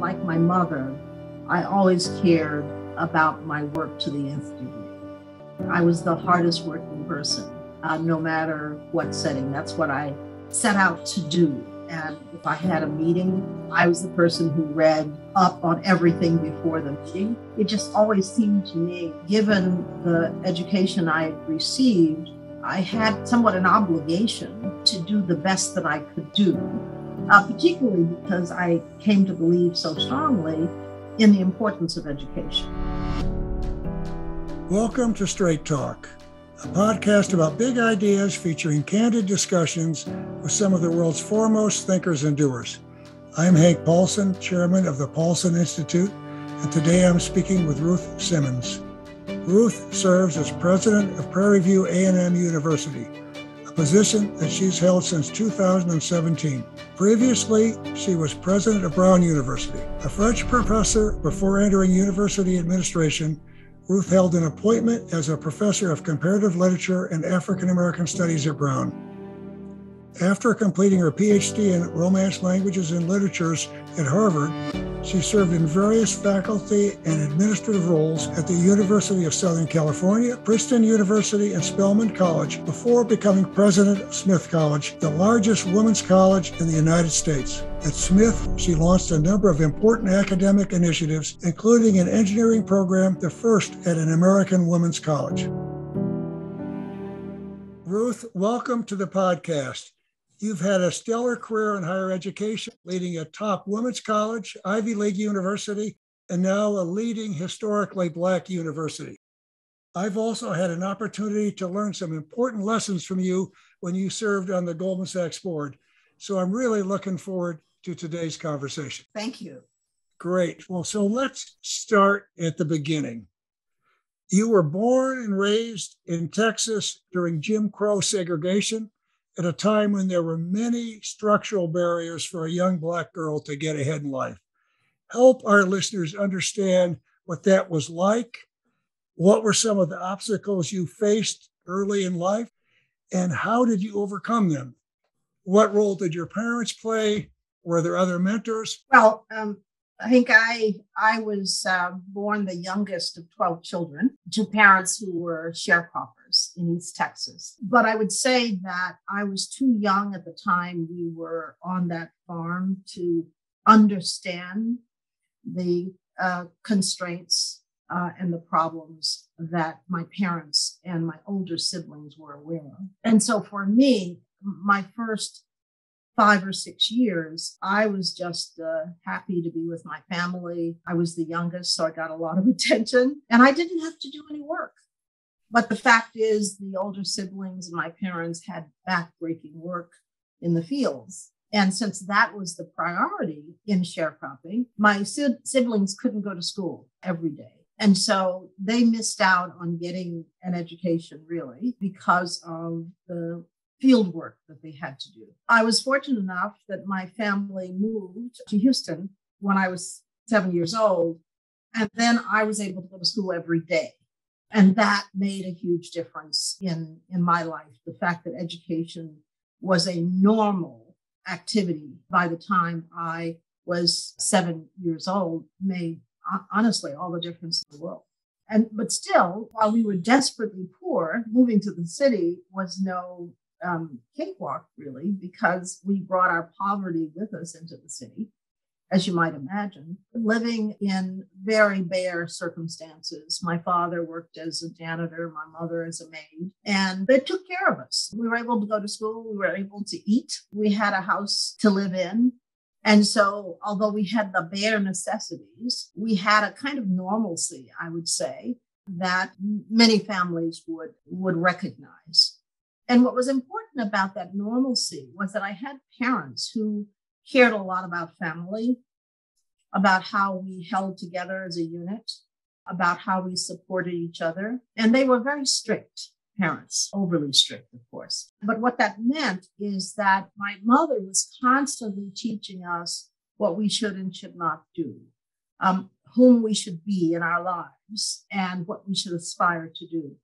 like my mother, I always cared about my work to the nth degree. I was the hardest working person, no matter what setting. That's what I set out to do. And if I had a meeting, I was the person who read up on everything before the meeting. It just always seemed to me, given the education I had received, I had somewhat an obligation to do the best that I could do, particularly because I came to believe so strongly in the importance of education. Welcome to Straight Talk, a podcast about big ideas featuring candid discussions with some of the world's foremost thinkers and doers. I'm Hank Paulson, chairman of the Paulson Institute, and today I'm speaking with Ruth Simmons. Ruth serves as president of Prairie View A&M University, a position that she's held since 2017. Previously, she was president of Brown University. A French professor before entering university administration, Ruth held an appointment as a professor of comparative literature and African American studies at Brown. After completing her PhD in Romance Languages and Literatures at Harvard, she served in various faculty and administrative roles at the University of Southern California, Princeton University, and Spelman College before becoming president of Smith College, the largest women's college in the United States. At Smith, she launched a number of important academic initiatives, including an engineering program, the first at an American women's college. Ruth, welcome to the podcast. You've had a stellar career in higher education, leading a top women's college, Ivy League university, and now a leading historically Black university. I've also had an opportunity to learn some important lessons from you when you served on the Goldman Sachs board. So I'm really looking forward to today's conversation. Thank you. Great. Well, so let's start at the beginning. You were born and raised in Texas during Jim Crow segregation, at a time when there were many structural barriers for a young Black girl to get ahead in life. Help our listeners understand what that was like. What were some of the obstacles you faced early in life, and how did you overcome them? What role did your parents play? Were there other mentors? Well, I think I was born the youngest of 12 children to parents who were sharecroppers in East Texas. But I would say that I was too young at the time we were on that farm to understand the constraints and the problems that my parents and my older siblings were aware of. And so for me, my first 5 or 6 years, I was just happy to be with my family. I was the youngest, so I got a lot of attention, and I didn't have to do any work. But the fact is, the older siblings and my parents had backbreaking work in the fields. And since that was the priority in sharecropping, my siblings couldn't go to school every day. And so they missed out on getting an education, really, because of the field work that they had to do. I was fortunate enough that my family moved to Houston when I was 7 years old, and then I was able to go to school every day. And that made a huge difference in my life. The fact that education was a normal activity by the time I was 7 years old made, honestly, all the difference in the world. But still, while we were desperately poor, moving to the city was no cakewalk, really, because we brought our poverty with us into the city, as you might imagine, living in very bare circumstances. My father worked as a janitor, my mother as a maid, and they took care of us. We were able to go to school. We were able to eat. We had a house to live in. And so, although we had the bare necessities, we had a kind of normalcy, I would say, that many families would recognize. And what was important about that normalcy was that I had parents who cared a lot about family, about how we held together as a unit, about how we supported each other. And they were very strict parents, overly strict, of course. But what that meant is that my mother was constantly teaching us what we should and should not do, whom we should be in our lives, and what we should aspire to do.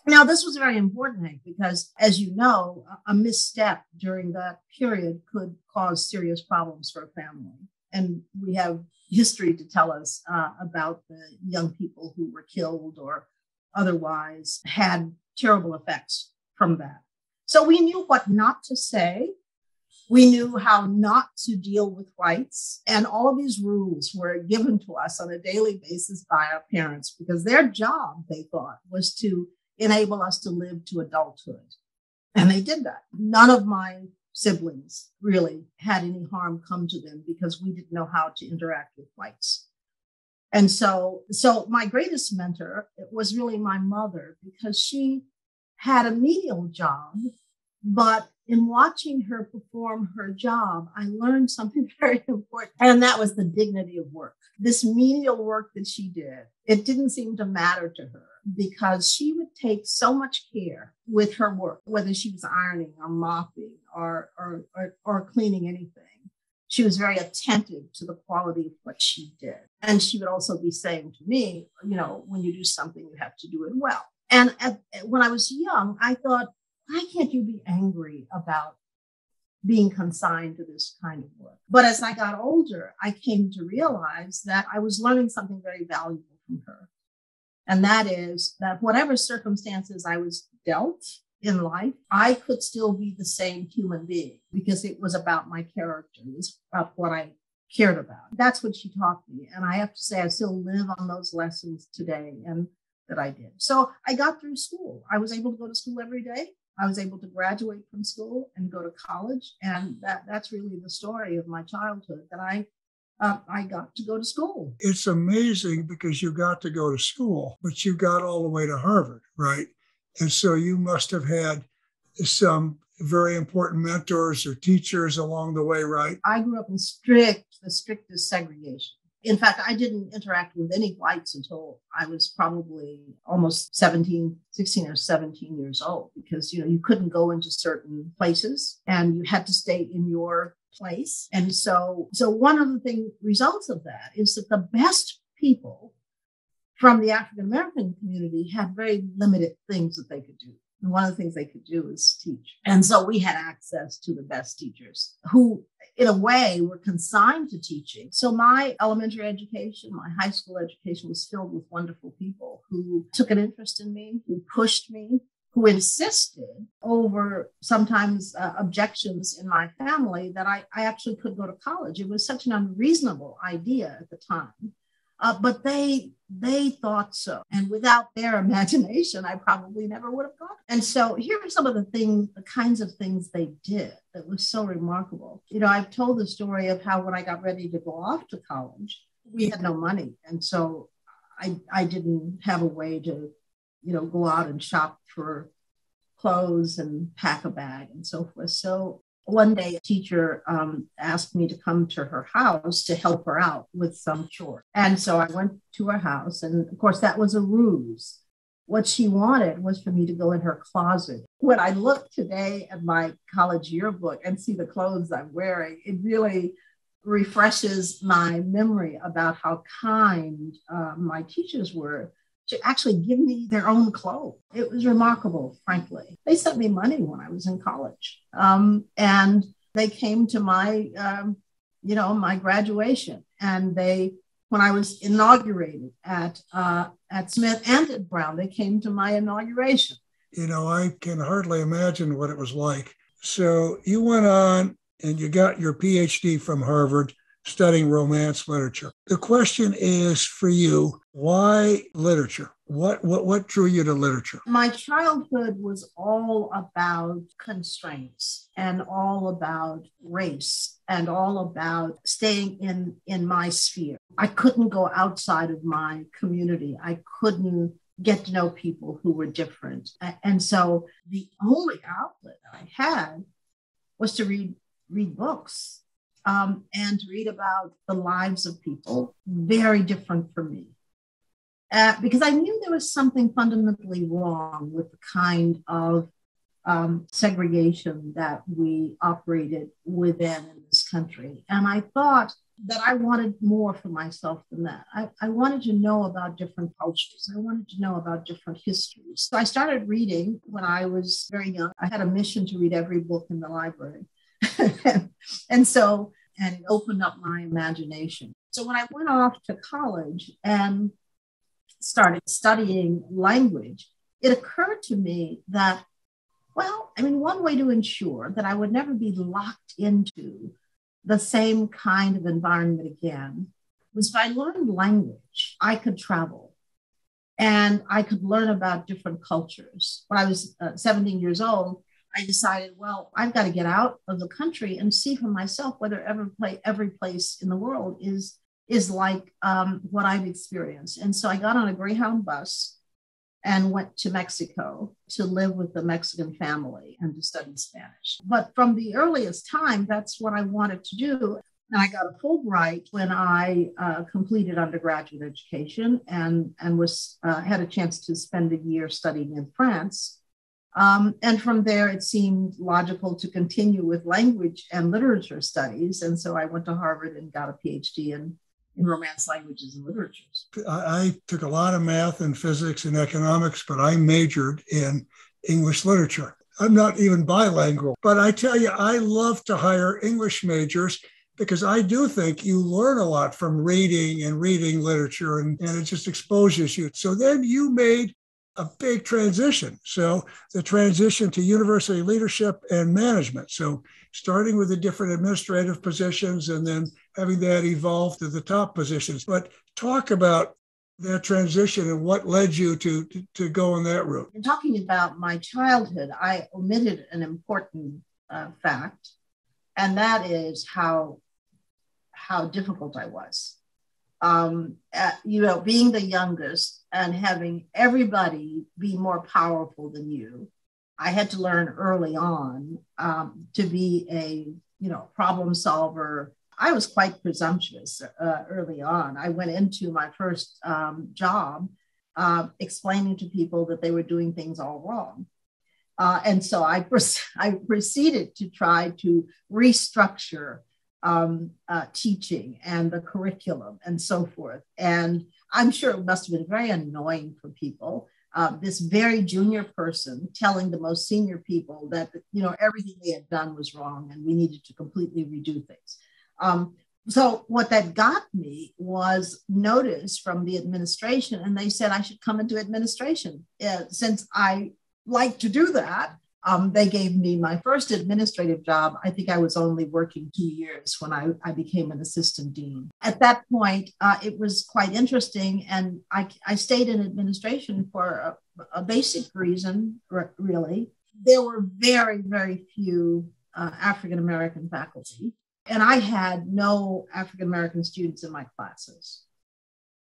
Now, this was very important, Hank, because, as you know, a misstep during that period could cause serious problems for a family. And we have history to tell us about the young people who were killed or otherwise had terrible effects from that. So we knew what not to say. We knew how not to deal with whites. And all of these rules were given to us on a daily basis by our parents because their job, they thought, was to enable us to live to adulthood. And they did that. None of my siblings really had any harm come to them because we didn't know how to interact with whites. And so my greatest mentor was really my mother because she had a menial job, but in watching her perform her job, I learned something very important, and that was the dignity of work. This menial work that she did, it didn't seem to matter to her because she would take so much care with her work, whether she was ironing or mopping or cleaning anything. She was very attentive to the quality of what she did. And she would also be saying to me, when you do something, you have to do it well. And when I was young, I thought, why can't you be angry about being consigned to this kind of work? But as I got older, I came to realize that I was learning something very valuable from her. And that is that whatever circumstances I was dealt in life, I could still be the same human being because it was about my character. It was about what I cared about. That's what she taught me. And I have to say, I still live on those lessons today and that I did. So I got through school. I was able to go to school every day. I was able to graduate from school and go to college. And that's really the story of my childhood, that I got to go to school. It's amazing because you got to go to school, but you got all the way to Harvard, right? And so you must have had some very important mentors or teachers along the way, right? I grew up in the strictest segregation. In fact, I didn't interact with any whites until I was probably almost 16 or 17 years old, because, you couldn't go into certain places and you had to stay in your place. And so one of the results of that is that the best people from the African-American community had very limited things that they could do. And one of the things they could do is teach. And so we had access to the best teachers who, in a way, were consigned to teaching. So my elementary education, my high school education was filled with wonderful people who took an interest in me, who pushed me, who insisted over sometimes objections in my family that I actually could go to college. It was such an unreasonable idea at the time. But they thought so. And without their imagination, I probably never would have gone. And so here are some of the kinds of things they did that was so remarkable. I've told the story of how when I got ready to go off to college, we had no money. And so I didn't have a way to, go out and shop for clothes and pack a bag and so forth. So one day, a teacher asked me to come to her house to help her out with some chore. And so I went to her house. And of course, that was a ruse. What she wanted was for me to go in her closet. When I look today at my college yearbook and see the clothes I'm wearing, it really refreshes my memory about how kind my teachers were to actually give me their own clothes. It was remarkable, frankly. They sent me money when I was in college. And they came to my, my graduation. And when I was inaugurated at Smith and at Brown, they came to my inauguration. I can hardly imagine what it was like. So you went on and you got your PhD from Harvard, studying Romance literature. The question is for you, why literature? What drew you to literature? My childhood was all about constraints and all about race and all about staying in my sphere. I couldn't go outside of my community. I couldn't get to know people who were different. And so the only outlet I had was to read books. And to read about the lives of people very different from me. Because I knew there was something fundamentally wrong with the kind of segregation that we operated within in this country. And I thought that I wanted more for myself than that. I wanted to know about different cultures. I wanted to know about different histories. So I started reading when I was very young. I had a mission to read every book in the library. And and it opened up my imagination. So when I went off to college and started studying language, it occurred to me that, well, I mean, one way to ensure that I would never be locked into the same kind of environment again was if I learned language, I could travel and I could learn about different cultures. When I was 17 years old, I decided, well, I've got to get out of the country and see for myself whether every place in the world is like what I've experienced. And so I got on a Greyhound bus and went to Mexico to live with the Mexican family and to study Spanish. But from the earliest time, that's what I wanted to do. And I got a Fulbright when I completed undergraduate education and had a chance to spend a year studying in France. And from there, it seemed logical to continue with language and literature studies. And so I went to Harvard and got a PhD in Romance languages and literatures. I took a lot of math and physics and economics, but I majored in English literature. I'm not even bilingual, but I tell you, I love to hire English majors because I do think you learn a lot from reading literature, and it just exposes you. So then you made a big transition. So the transition to university leadership and management. So starting with the different administrative positions and then having that evolve to the top positions. But talk about that transition and what led you to go on that route. In talking about my childhood, I omitted an important fact, and that is how difficult I was. Being the youngest and having everybody be more powerful than you, I had to learn early on to be a problem solver. I was quite presumptuous early on. I went into my first job explaining to people that they were doing things all wrong. And so I proceeded to try to restructure teaching and the curriculum and so forth. And I'm sure it must have been very annoying for people. This very junior person telling the most senior people that, everything they had done was wrong and we needed to completely redo things. So what that got me was notice from the administration, and they said I should come into administration. Since I like to do that, they gave me my first administrative job. I think I was only working 2 years when I became an assistant dean. At that point, it was quite interesting. And I stayed in administration for a basic reason, really. There were very, very few African-American faculty. And I had no African-American students in my classes.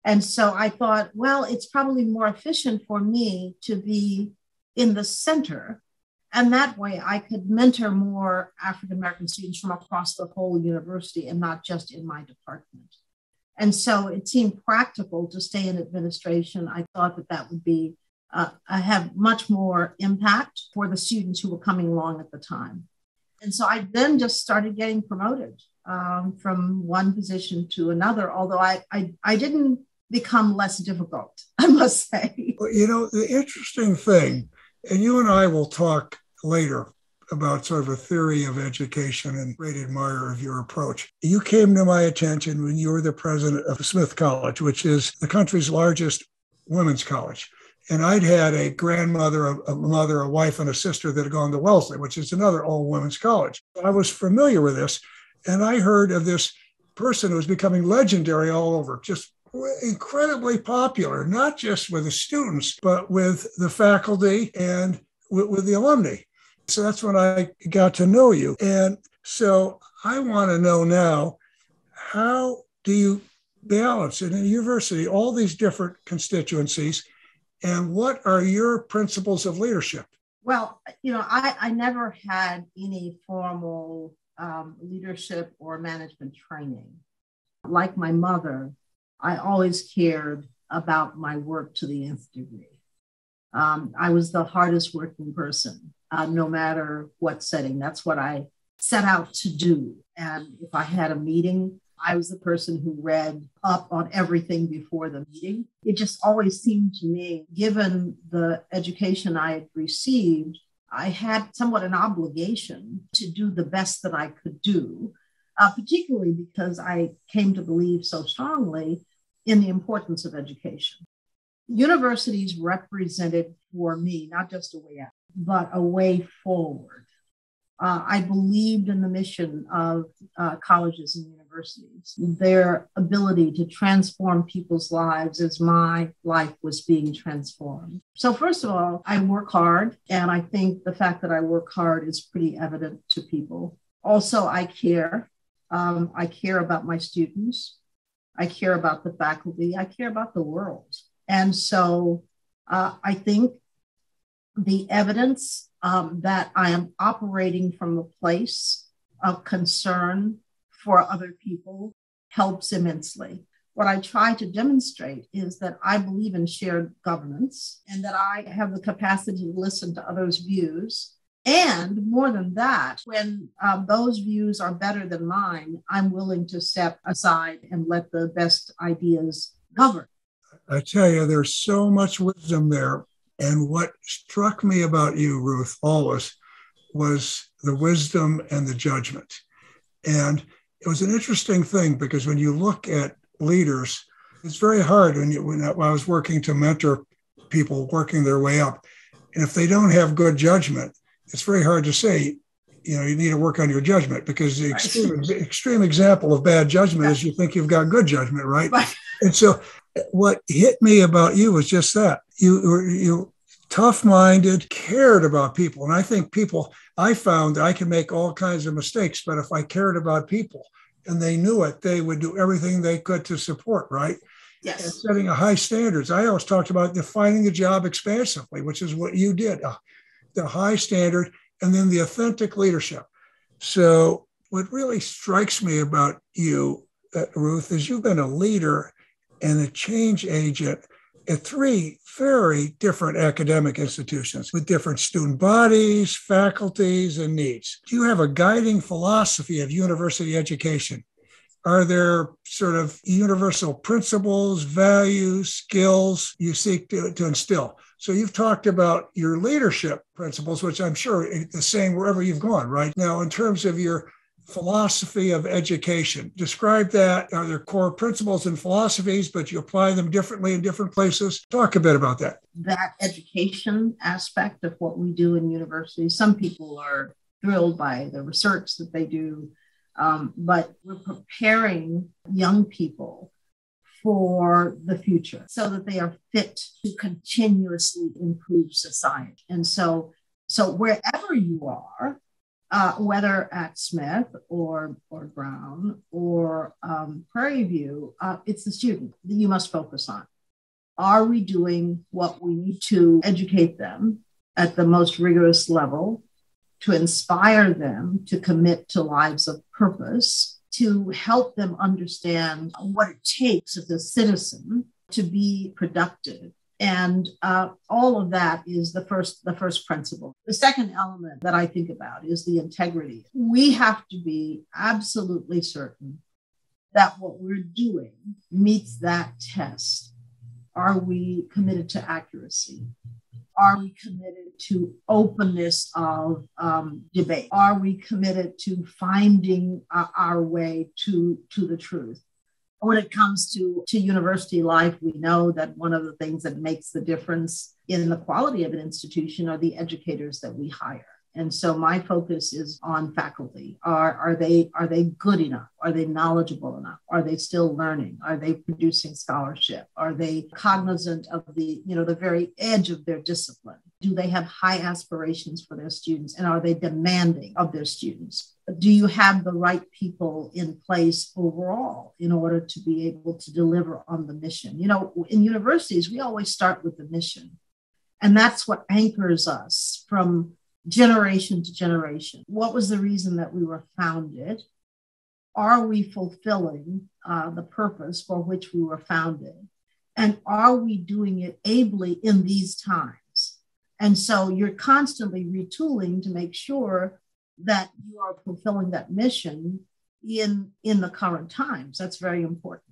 And so I thought, well, it's probably more efficient for me to be in the center. And that way I could mentor more African-American students from across the whole university and not just in my department. And so it seemed practical to stay in administration. I thought that would be have much more impact for the students who were coming along at the time. And so I then just started getting promoted from one position to another, although I didn't become less difficult, I must say. Well, the interesting thing, and you and I will talk later about sort of a theory of education and great admirer of your approach. You came to my attention when you were the president of Smith College, which is the country's largest women's college. And I'd had a grandmother, a mother, a wife, and a sister that had gone to Wellesley, which is another all-women's college. I was familiar with this, and I heard of this person who was becoming legendary all over, just incredibly popular, not just with the students, but with the faculty and with the alumni. So that's when I got to know you. And so I want to know now, how do you balance in a university all these different constituencies? And what are your principles of leadership? Well, I never had any formal leadership or management training. Like my mother, I always cared about my work to the nth degree. I was the hardest working person, no matter what setting. That's what I set out to do. And if I had a meeting, I was the person who read up on everything before the meeting. It just always seemed to me, given the education I had received, I had somewhat an obligation to do the best that I could do particularly because I came to believe so strongly in the importance of education. Universities represented for me not just a way out, but a way forward. I believed in the mission of colleges and universities, their ability to transform people's lives as my life was being transformed. So first of all, I work hard, and I think the fact that I work hard is pretty evident to people. Also, I care. I care about my students. I care about the faculty. I care about the world. And so I think the evidence that I am operating from a place of concern for other people helps immensely. What I try to demonstrate is that I believe in shared governance and that I have the capacity to listen to others' views. And more than that, when those views are better than mine, I'm willing to step aside and let the best ideas govern. I tell you, there's so much wisdom there. And what struck me about you, Ruth, always was the wisdom and the judgment. And it was an interesting thing because when you look at leaders, it's very hard when I was working to mentor people working their way up. And if they don't have good judgment, it's very hard to say, you need to work on your judgment, because the extreme example of bad judgment is you think you've got good judgment, right? And so what hit me about you was just that. You tough-minded, cared about people. And I think I found that I can make all kinds of mistakes, but if I cared about people and they knew it, they would do everything they could to support, right? Yes. And setting a high standards. I always talked about defining the job expansively, which is what you did, the high standard, and then the authentic leadership. So what really strikes me about you, Ruth, is you've been a leader and a change agent at 3 very different academic institutions with different student bodies, faculties, and needs. Do you have a guiding philosophy of university education? Are there sort of universal principles, values, skills you seek to instill? So you've talked about your leadership principles, which I'm sure are the same wherever you've gone, right? Now, in terms of your philosophy of education, describe that. Are there core principles and philosophies, but you apply them differently in different places? Talk a bit about that. That education aspect of what we do in universities, some people are thrilled by the research that they do, but we're preparing young people for the future so that they are fit to continuously improve society. And so wherever you are, whether at Smith or Brown or Prairie View, it's the student that you must focus on. Are we doing what we need to educate them at the most rigorous level, to inspire them to commit to lives of purpose, to help them understand what it takes as a citizen to be productive? And all of that is the first principle. The second element that I think about is the integrity. We have to be absolutely certain that what we're doing meets that test. Are we committed to accuracy? Are we committed to openness of debate? Are we committed to finding our way to the truth? When it comes to university life, we know that one of the things that makes the difference in the quality of an institution are the educators that we hire. And so my focus is on faculty. Are they good enough? Are they knowledgeable enough? Are they still learning? Are they producing scholarship? Are they cognizant of the very edge of their discipline? Do they have high aspirations for their students? And are they demanding of their students? Do you have the right people in place overall in order to be able to deliver on the mission? In universities, we always start with the mission. And that's what anchors us from generation to generation. What was the reason that we were founded? Are we fulfilling the purpose for which we were founded? And are we doing it ably in these times? And so you're constantly retooling to make sure that you are fulfilling that mission in the current times. That's very important.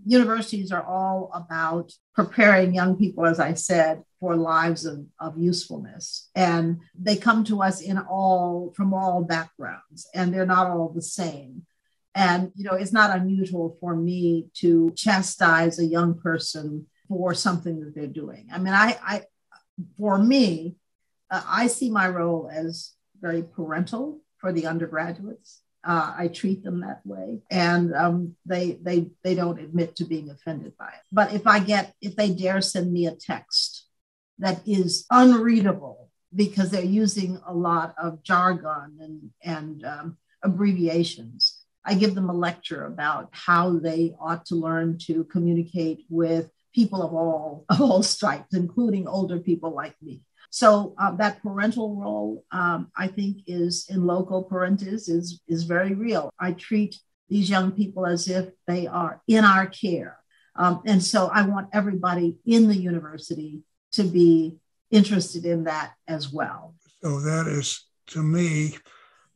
Universities are all about preparing young people, as I said, for lives of usefulness. And they come to us from all backgrounds, and they're not all the same. And, it's not unusual for me to chastise a young person for something that they're doing. I mean, for me, I see my role as very parental for the undergraduates. I treat them that way, and they don't admit to being offended by it. But if they dare send me a text that is unreadable because they're using a lot of jargon and abbreviations, I give them a lecture about how they ought to learn to communicate with people of all stripes, including older people like me. So that parental role, I think, is in loco parentis is very real. I treat these young people as if they are in our care. And so I want everybody in the university to be interested in that as well. So that is, to me,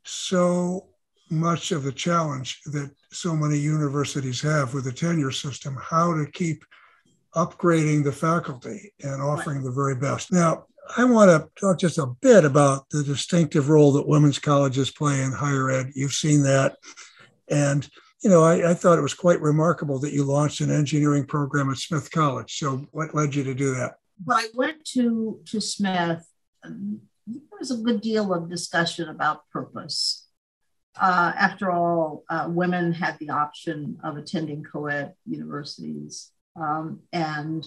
so much of the challenge that so many universities have with the tenure system, how to keep upgrading the faculty and offering the very best. Now, I want to talk just a bit about the distinctive role that women's colleges play in higher ed. You've seen that. And, I thought it was quite remarkable that you launched an engineering program at Smith College. So what led you to do that? When I went to Smith, there was a good deal of discussion about purpose. After all, women had the option of attending co-ed universities. And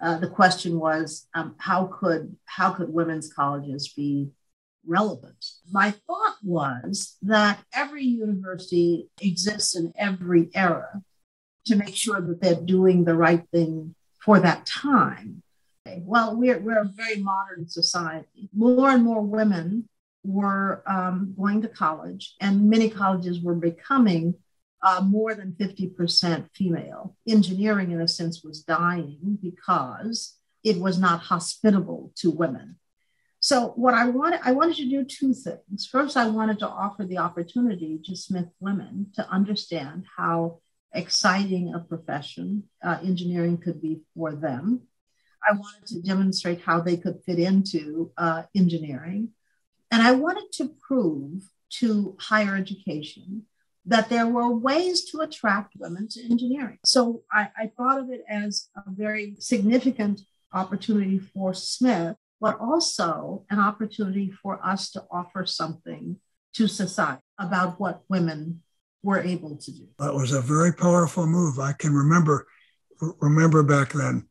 the question was, how could women's colleges be relevant? My thought was that every university exists in every era to make sure that they're doing the right thing for that time. Well, we're a very modern society. More and more women were going to college, and many colleges were becoming more than 50% female. Engineering, in a sense, was dying because it was not hospitable to women. So what I wanted to do two things. First, I wanted to offer the opportunity to Smith women to understand how exciting a profession engineering could be for them. I wanted to demonstrate how they could fit into engineering. And I wanted to prove to higher education that there were ways to attract women to engineering. So I thought of it as a very significant opportunity for Smith, but also an opportunity for us to offer something to society about what women were able to do. That was a very powerful move. I can remember back then.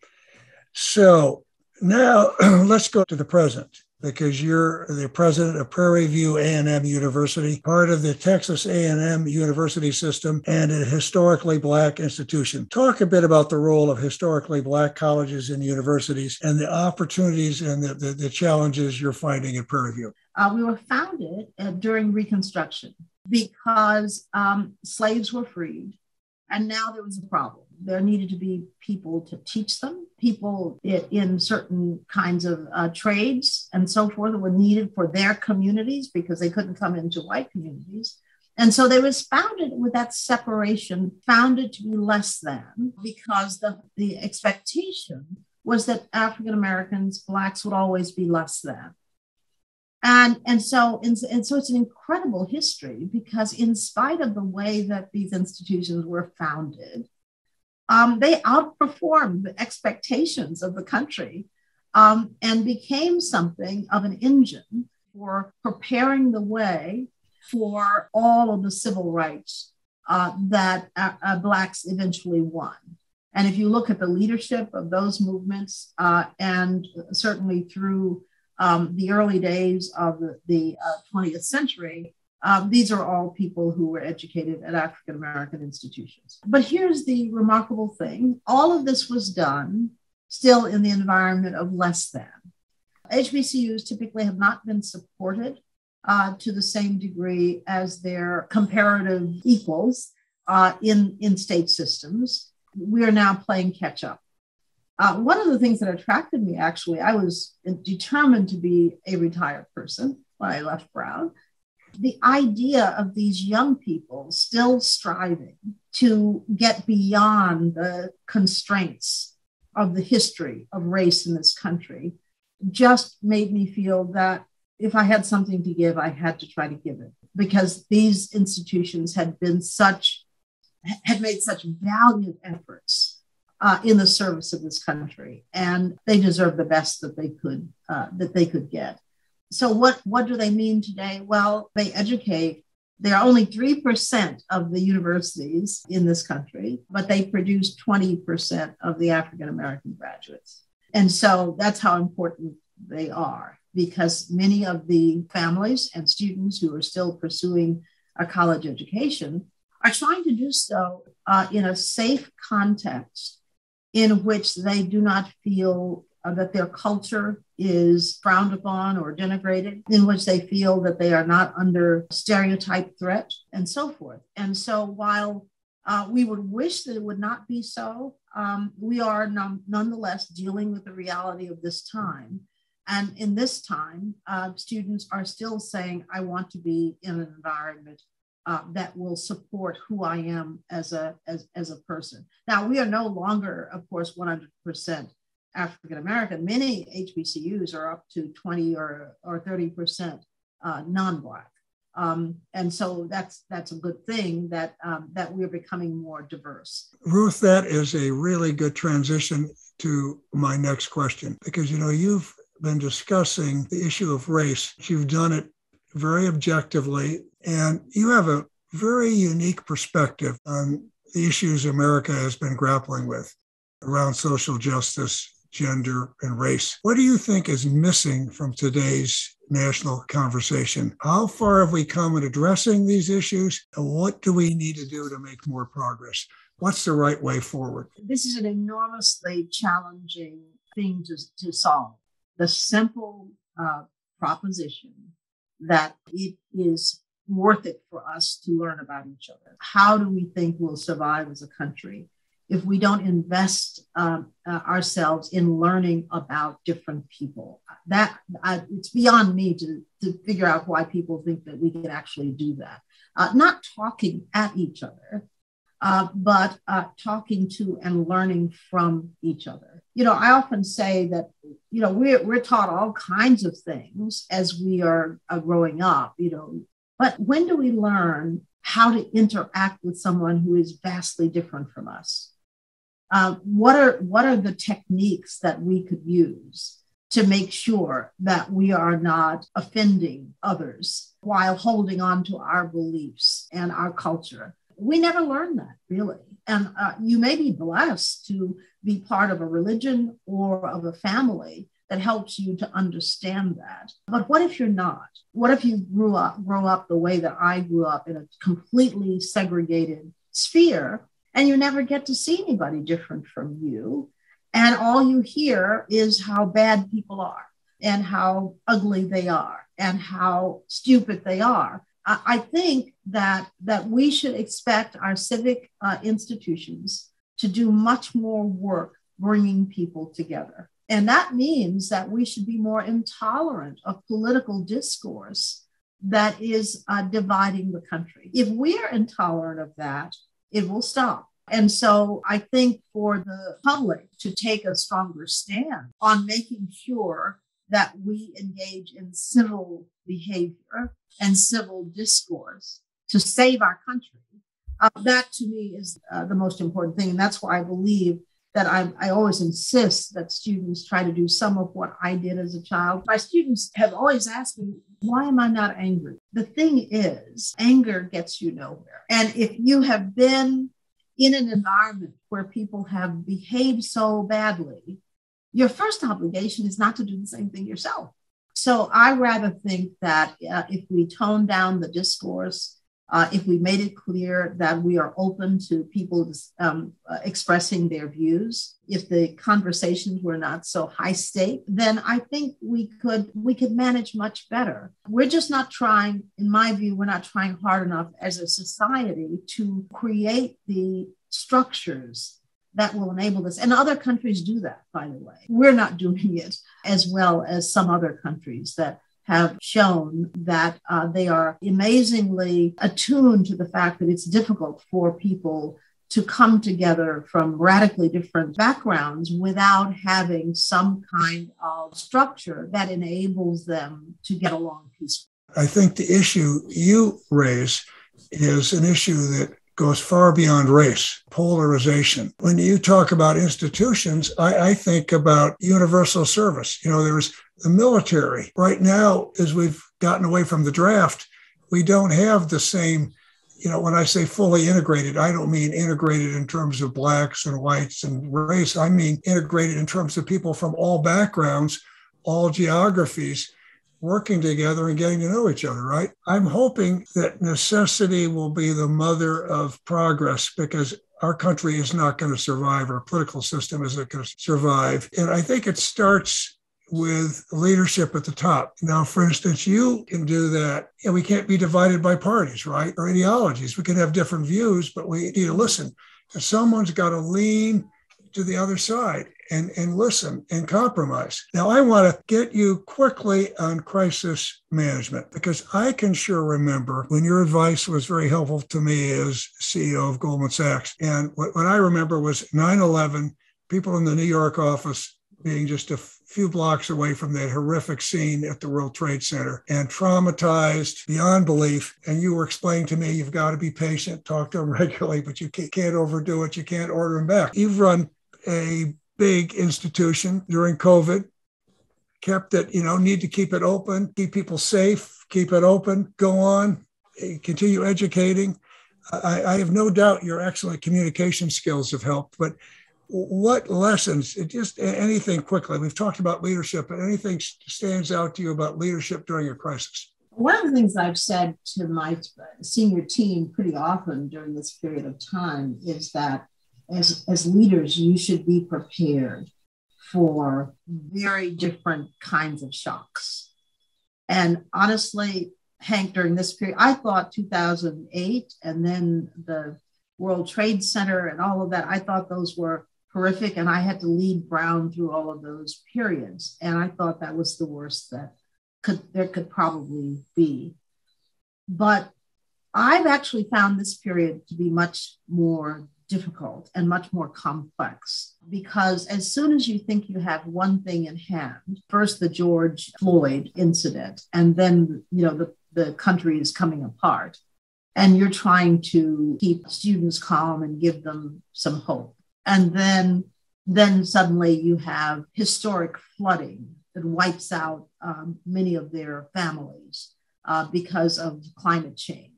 So now let's go to the present, because you're the president of Prairie View A&M University, part of the Texas A&M University system, and a historically Black institution. Talk a bit about the role of historically Black colleges and universities and the opportunities and the challenges you're finding at Prairie View. We were founded during Reconstruction because slaves were freed, and now there was a problem. There needed to be people to teach them, people in certain kinds of trades and so forth that were needed for their communities because they couldn't come into white communities. And so they was founded with that separation, founded to be less than, because the expectation was that African Americans, Blacks would always be less than. And so it's an incredible history, because in spite of the way that these institutions were founded, they outperformed the expectations of the country and became something of an engine for preparing the way for all of the civil rights that Blacks eventually won. And if you look at the leadership of those movements, and certainly through the early days of the 20th century, these are all people who were educated at African American institutions. But here's the remarkable thing. All of this was done still in the environment of less than. HBCUs typically have not been supported to the same degree as their comparative equals in state systems. We are now playing catch up. One of the things that attracted me, actually, I was determined to be a retired person when I left Brown. The idea of these young people still striving to get beyond the constraints of the history of race in this country just made me feel that if I had something to give, I had to try to give it, because these institutions had made such valiant efforts in the service of this country, and they deserve the best that they could get. So what do they mean today? Well, they educate. There are only 3% of the universities in this country, but they produce 20% of the African American graduates. And so that's how important they are, because many of the families and students who are still pursuing a college education are trying to do so in a safe context in which they do not feel that their culture is frowned upon or denigrated, in which they feel that they are not under stereotype threat, and so forth. And so while we would wish that it would not be so, we are nonetheless dealing with the reality of this time. And in this time, students are still saying, I want to be in an environment that will support who I am as a person. Now, we are no longer, of course, 100% African American. Many HBCUs are up to 20 or 30% non-Black. And so that's a good thing that we're becoming more diverse. Ruth, that is a really good transition to my next question, because, you've been discussing the issue of race. You've done it very objectively, and you have a very unique perspective on the issues America has been grappling with around social justice, gender, and race. What do you think is missing from today's national conversation? How far have we come in addressing these issues, and what do we need to do to make more progress? What's the right way forward? This is an enormously challenging thing to solve. The simple proposition that it is worth it for us to learn about each other. How do we think we'll survive as a country if we don't invest ourselves in learning about different people? It's beyond me to figure out why people think that we can actually do that. Not talking at each other, but talking to and learning from each other. I often say that, we're taught all kinds of things as we are growing up, but when do we learn how to interact with someone who is vastly different from us? What are the techniques that we could use to make sure that we are not offending others while holding on to our beliefs and our culture? We never learn that, really. And you may be blessed to be part of a religion or of a family that helps you to understand that. But what if you're not? What if you grow up the way that I grew up, in a completely segregated sphere, and you never get to see anybody different from you, and all you hear is how bad people are and how ugly they are and how stupid they are? I think that we should expect our civic institutions to do much more work bringing people together. And that means that we should be more intolerant of political discourse that is dividing the country. If we're intolerant of that, it will stop. And so I think for the public to take a stronger stand on making sure that we engage in civil behavior and civil discourse to save our country, that to me is the most important thing. And that's why I believe that I always insist that students try to do some of what I did as a child. My students have always asked me, why am I not angry? The thing is, anger gets you nowhere. And if you have been in an environment where people have behaved so badly, your first obligation is not to do the same thing yourself. So I rather think that if we tone down the discourse, if we made it clear that we are open to people expressing their views, if the conversations were not so high stake, then I think we could manage much better. We're just not trying, in my view, we're not trying hard enough as a society to create the structures that will enable this. And other countries do that, by the way. We're not doing it as well as some other countries that have shown that they are amazingly attuned to the fact that it's difficult for people to come together from radically different backgrounds without having some kind of structure that enables them to get along peacefully. I think the issue you raise is an issue that goes far beyond race, polarization. When you talk about institutions, I think about universal service. There's the military. Right now, as we've gotten away from the draft, we don't have the same, when I say fully integrated, I don't mean integrated in terms of blacks and whites and race. I mean integrated in terms of people from all backgrounds, all geographies, working together and getting to know each other, right? I'm hoping that necessity will be the mother of progress, because our country is not going to survive. Our political system isn't going to survive. And I think it starts with leadership at the top. Now, for instance, you can do that. We can't be divided by parties, right? Or ideologies. We can have different views, but we need to listen. And someone's got to lean to the other side and listen and compromise. Now, I want to get you quickly on crisis management, because I can sure remember when your advice was very helpful to me as CEO of Goldman Sachs. And what I remember was 9/11, people in the New York office being just a few blocks away from that horrific scene at the World Trade Center and traumatized beyond belief. And you were explaining to me, you've got to be patient, talk to them regularly, but you can't overdo it. You can't order them back. You've run a big institution during COVID, kept it, need to keep it open, keep people safe, keep it open, go on, continue educating. I have no doubt your excellent communication skills have helped, but what lessons, just anything quickly, we've talked about leadership, but anything stands out to you about leadership during a crisis? One of the things I've said to my senior team pretty often during this period of time is that as leaders, you should be prepared for very different kinds of shocks. And honestly, Hank, during this period, I thought 2008 and then the World Trade Center and all of that, I thought those were horrific. And I had to lead Brown through all of those periods. And I thought that was the worst that there could probably be. But I've actually found this period to be much more difficult and much more complex, because as soon as you think you have one thing in hand, first the George Floyd incident, and then the country is coming apart, and you're trying to keep students calm and give them some hope. And then suddenly you have historic flooding that wipes out many of their families because of climate change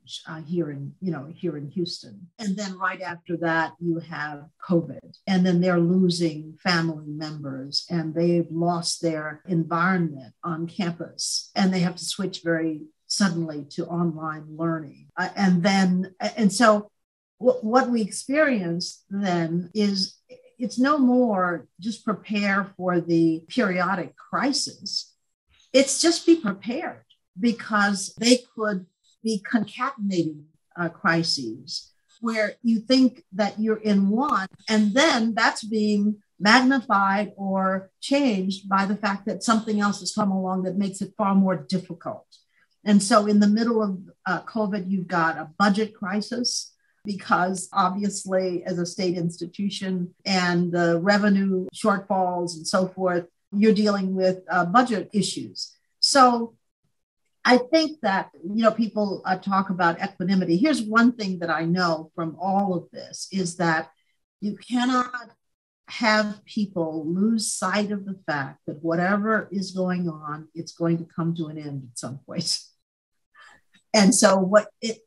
here in Houston. And then right after that, you have COVID, and then they're losing family members, and they've lost their environment on campus, and they have to switch very suddenly to online learning. And so what we experience then is it's no more just prepare for the periodic crisis. It's just be prepared, because they could be concatenating crises where you think that you're in one, and then that's being magnified or changed by the fact that something else has come along that makes it far more difficult. And so in the middle of COVID, you've got a budget crisis, because obviously as a state institution and the revenue shortfalls and so forth, you're dealing with budget issues. So I think that, people talk about equanimity. Here's one thing that I know from all of this is that you cannot have people lose sight of the fact that whatever is going on, it's going to come to an end at some point. And so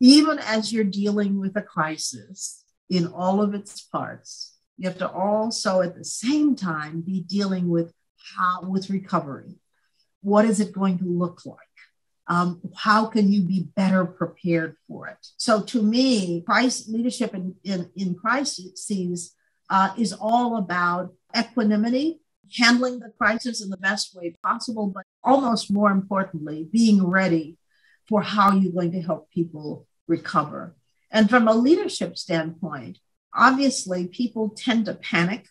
even as you're dealing with a crisis in all of its parts, you have to also at the same time be dealing with recovery. What is it going to look like? How can you be better prepared for it? So to me, leadership in crises is all about equanimity, handling the crisis in the best way possible, but almost more importantly, being ready for how you're going to help people recover. And from a leadership standpoint, obviously people tend to panic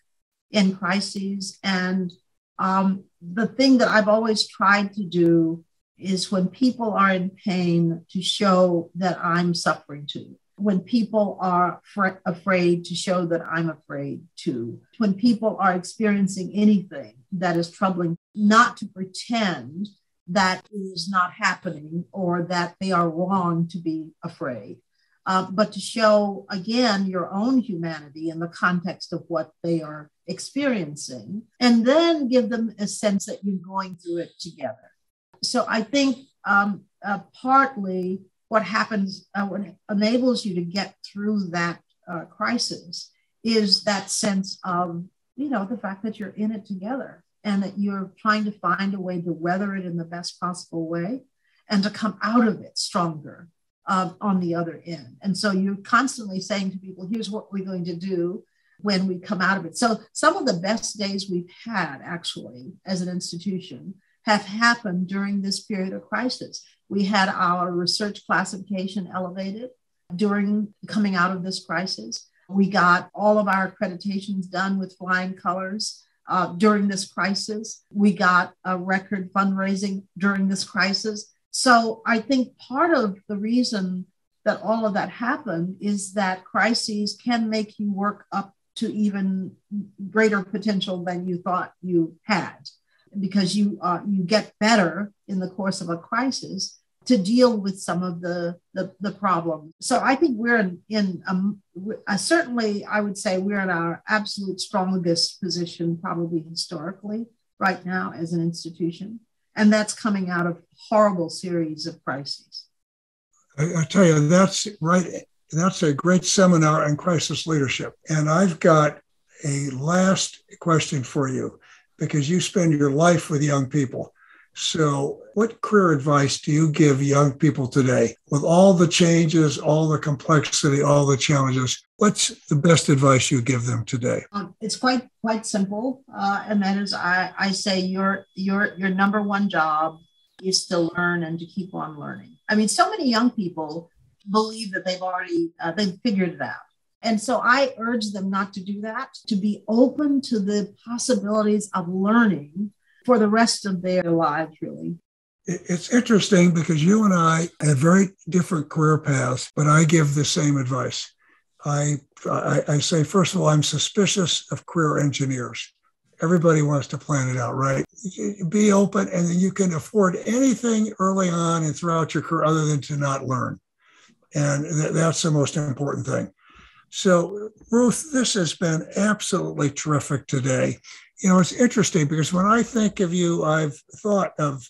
in crises. And the thing that I've always tried to do is when people are in pain to show that I'm suffering too. when people are afraid to show that I'm afraid too. When people are experiencing anything that is troubling, not to pretend that it is not happening or that they are wrong to be afraid, but to show, again, your own humanity in the context of what they are experiencing, and then give them a sense that you're going through it together. So I think partly what happens, what enables you to get through that crisis is that sense of, the fact that you're in it together and that you're trying to find a way to weather it in the best possible way and to come out of it stronger on the other end. And so you're constantly saying to people, here's what we're going to do when we come out of it. So some of the best days we've had actually as an institution have happened during this period of crisis. We had our research classification elevated during coming out of this crisis. We got all of our accreditations done with flying colors during this crisis. We got a record fundraising during this crisis. So I think part of the reason that all of that happened is that crises can make you work up to even greater potential than you thought you had, because you get better in the course of a crisis to deal with some of the problems. So I think we're certainly, I would say we're in our absolute strongest position, probably historically, right now as an institution. And that's coming out of horrible series of crises. I tell you, that's right. That's a great seminar on crisis leadership. And I've got a last question for you, because you spend your life with young people. So what career advice do you give young people today with all the changes, all the complexity, all the challenges? What's the best advice you give them today? It's quite simple. And that is, I say your number one job is to learn and to keep on learning. I mean, so many young people believe that they've figured it out. And so I urge them not to do that, to be open to the possibilities of learning for the rest of their lives, really. It's interesting because you and I have very different career paths, but I give the same advice. I say, first of all, I'm suspicious of career engineers. Everybody wants to plan it out, right? Be open, and then you can afford anything early on and throughout your career other than to not learn. And that's the most important thing. So, Ruth, this has been absolutely terrific today. It's interesting because when I think of you, I've thought of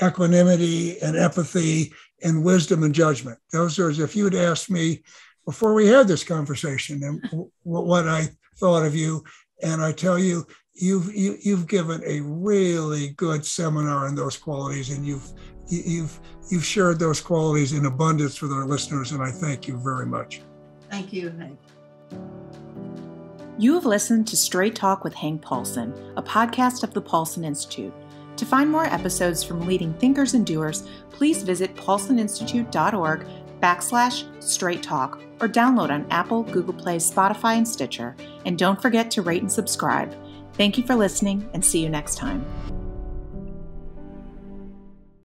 equanimity and empathy and wisdom and judgment. Those are, if you'd asked me before we had this conversation and what I thought of you, and I tell you, you've given a really good seminar on those qualities, and you've shared those qualities in abundance with our listeners, and I thank you very much. Thank you, Hank. You have listened to Straight Talk with Hank Paulson, a podcast of the Paulson Institute. To find more episodes from leading thinkers and doers, please visit paulsoninstitute.org/Straight Talk or download on Apple, Google Play, Spotify, and Stitcher. And don't forget to rate and subscribe. Thank you for listening, and see you next time.